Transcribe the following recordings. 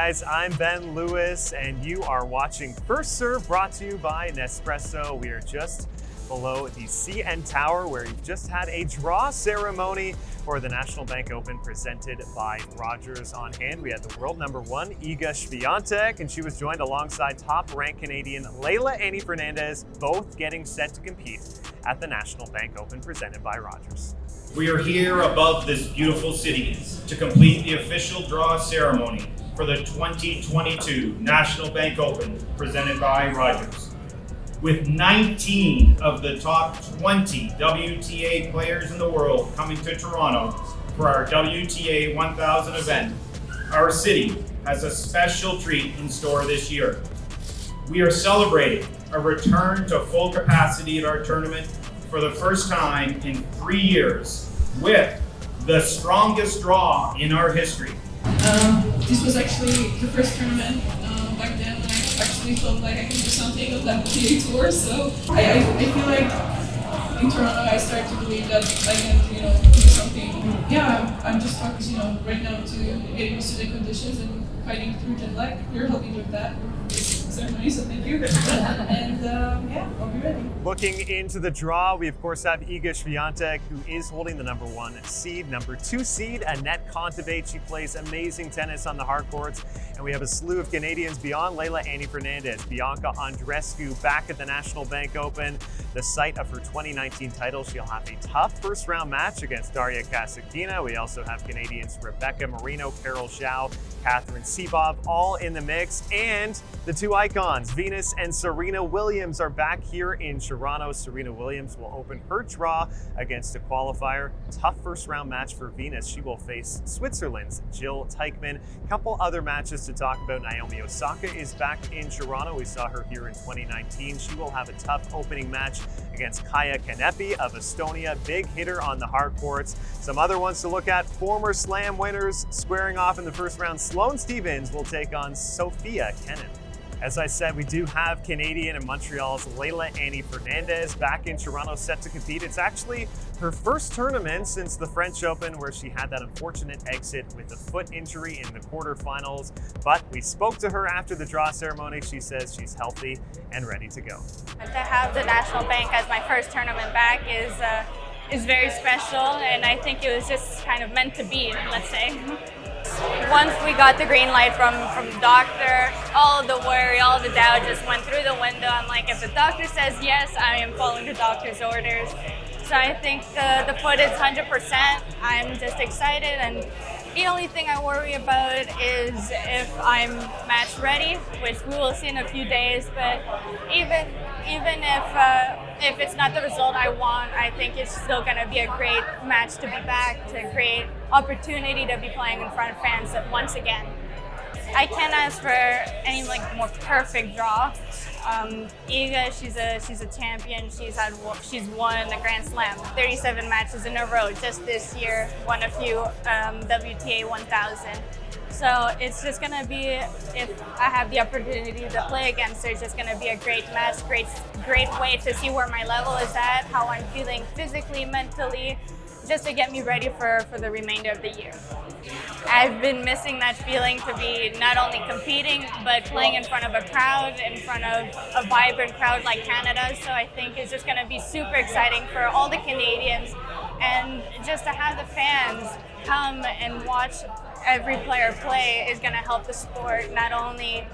guys, I'm Ben Lewis, and you are watching First Serve, brought to you by Nespresso. We are just below the CN Tower, where you've just had a draw ceremony for the National Bank Open presented by Rogers. On hand, we had the world number one, Iga Swiatek, and she was joined alongside top-ranked Canadian Annie Fernandez, both getting set to compete at the National Bank Open presented by Rogers. We are here above this beautiful city to complete the official draw ceremony for the 2022 National Bank Open presented by Rogers. With 19 of the top 20 WTA players in the world coming to Toronto for our WTA 1000 event, our city has a special treat in store this year. We are celebrating a return to full capacity at our tournament for the first time in 3 years with the strongest draw in our history. This was actually the first tournament back then when I actually felt like I could do something of that PA tour. So I feel like in Toronto I started to believe that I can, do something. Yeah, I'm just focused, right now to getting used to the conditions and fighting through jet lag. You're helping with that ceremony, so thank you. And yeah, I'll be ready. Looking into the draw, we of course have Iga Swiatek, who is holding the number 1 seed. Number 2 seed, Annette Kontaveit. She plays amazing tennis on the hard courts. And we have a slew of Canadians beyond Annie Fernandez. Bianca Andreescu back at the National Bank Open, the site of her 2019 title. She'll have a tough first round match against Daria Kasatkina. We also have Canadians Rebecca Marino, Carol Zhao, Catherine Sebov, all in the mix. And the two icons, Venus and Serena Williams, are back here in Toronto. Serena Williams will open her draw against a qualifier. Tough first round match for Venus. She will face Switzerland's Jill Teichmann. A couple other matches to talk about. Naomi Osaka is back in Toronto. We saw her here in 2019. She will have a tough opening match against Kaia Kanepi of Estonia. Big hitter on the hard courts. Some other ones to look at: former Slam winners squaring off in the first round. Sloane Stephens will take on Sofia Kenin. As I said, we do have Canadian and Montreal's Annie Fernandez back in Toronto set to compete. It's actually her first tournament since the French Open, where she had that unfortunate exit with a foot injury in the quarterfinals. But we spoke to her after the draw ceremony. She says she's healthy and ready to go. To have the National Bank as my first tournament back is very special, and I think it was just kind of meant to be, let's say. Once we got the green light from the doctor, all the worry, all the doubt just went through the window. I'm like, if the doctor says yes, I am following the doctor's orders. So I think the foot is 100%. I'm just excited, and the only thing I worry about is if I'm match ready, which we will see in a few days. But even if it's not the result I want, I think it's still going to be a great match to be back, to great opportunity to be playing in front of fans once again. I can't ask for any more perfect draw. Iga, she's a champion. She's won the Grand Slam 37 matches in a row just this year. Won a few WTA 1000. So it's just gonna be, if I have the opportunity to play against her, it's just gonna be a great match, great way to see where my level is at, how I'm feeling physically, mentally, just to get me ready for the remainder of the year. I've been missing that feeling to be not only competing, but playing in front of a crowd, in front of a vibrant crowd like Canada. So I think it's just gonna be super exciting for all the Canadians, and just to have the fans come and watch every player play is gonna help the sport, not only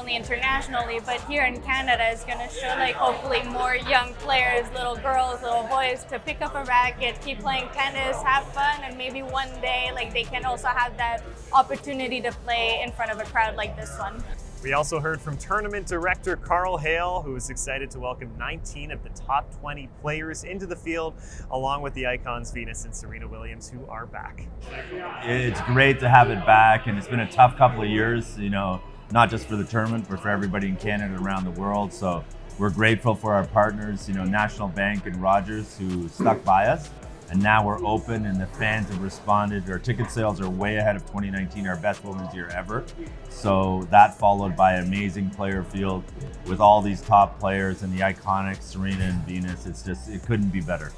internationally, but here in Canada. Is going to show hopefully more young players, little girls, little boys, to pick up a racket, keep playing tennis, have fun, and maybe one day they can also have that opportunity to play in front of a crowd like this one. We also heard from tournament director Carl Hale, who is excited to welcome 19 of the top 20 players into the field, along with the icons Venus and Serena Williams, who are back. It's great to have it back, and it's been a tough couple of years, not just for the tournament, but for everybody in Canada and around the world. So we're grateful for our partners, National Bank and Rogers, who stuck by us. And now we're open, and the fans have responded. Our ticket sales are way ahead of 2019, our best women's year ever. So that followed by an amazing player field with all these top players and the iconic Serena and Venus. It couldn't be better.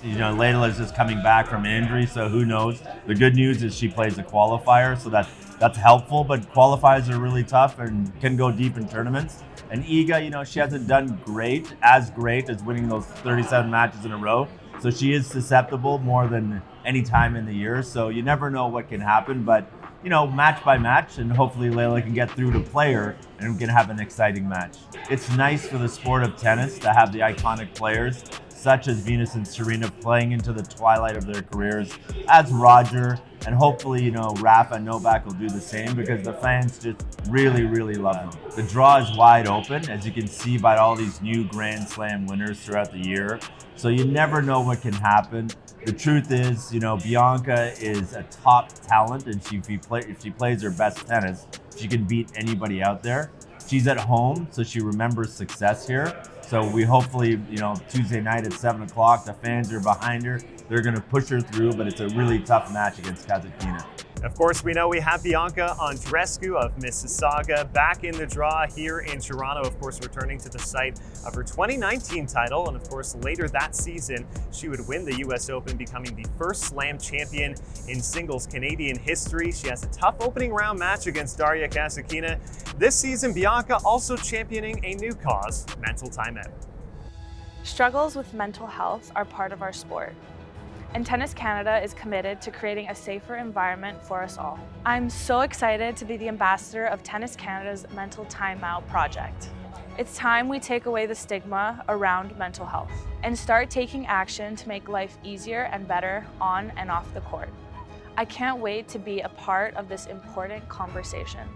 Layla is just coming back from injury, so who knows? The good news is she plays a qualifier, so that's helpful, but qualifiers are really tough and can go deep in tournaments. And Iga, she hasn't done great as winning those 37 matches in a row. So she is susceptible more than any time in the year. So you never know what can happen, but match by match, and hopefully Layla can get through to play her and we can have an exciting match. It's nice for the sport of tennis to have the iconic players such as Venus and Serena playing into the twilight of their careers, as Roger, and hopefully, Rafa and Novak will do the same because the fans just really, really love them. The draw is wide open, as you can see by all these new Grand Slam winners throughout the year. So you never know what can happen. The truth is, Bianca is a top talent, and if she plays her best tennis, she can beat anybody out there. She's at home, so she remembers success here. So we hopefully, Tuesday night at 7 o'clock, the fans are behind her. They're going to push her through, but it's a really tough match against Kasatkina. Of course, we know we have Bianca Andreescu of Mississauga back in the draw here in Toronto, of course, returning to the site of her 2019 title. And of course, later that season, she would win the US Open, becoming the first Slam champion in singles Canadian history. She has a tough opening round match against Daria Kasatkina. This season, Bianca also championing a new cause, mental timeout. Struggles with mental health are part of our sport, and Tennis Canada is committed to creating a safer environment for us all. I'm so excited to be the ambassador of Tennis Canada's Mental Timeout project. It's time we take away the stigma around mental health and start taking action to make life easier and better on and off the court. I can't wait to be a part of this important conversation.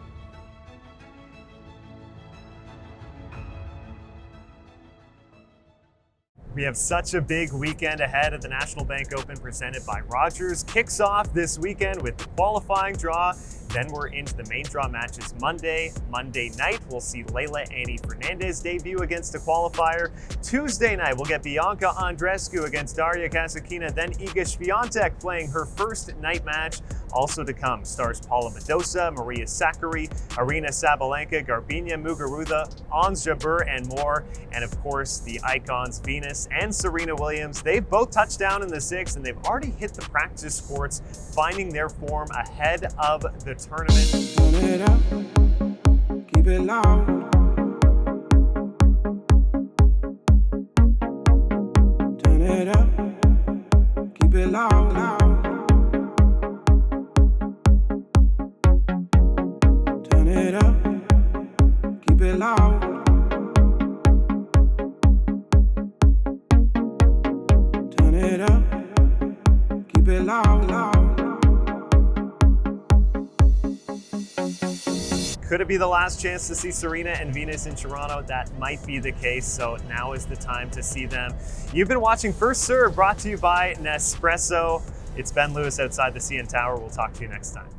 We have such a big weekend ahead of the National Bank Open presented by Rogers. Kicks off this weekend with the qualifying draw. Then we're into the main draw matches Monday. Monday night, we'll see Leylah Annie Fernandez debut against a qualifier. Tuesday night, we'll get Bianca Andreescu against Daria Kasatkina. Then Iga Swiatek playing her first night match. Also to come, stars Paula Badosa, Maria Sakkari, Aryna Sabalenka, Garbiñe Muguruza, Ons Jabeur, and more. And of course, the icons Venus and Serena Williams. They've both touched down in the sixth, and they've already hit the practice courts, finding their form ahead of the tournament. Turn it up, keep it loud. Turn it up, keep it loud, loud. Turn it up, keep it loud. Turn it up, keep it loud, loud. Could it be the last chance to see Serena and Venus in Toronto? That might be the case, so now is the time to see them. You've been watching First Serve, brought to you by Nespresso. It's Ben Lewis outside the CN Tower. We'll talk to you next time.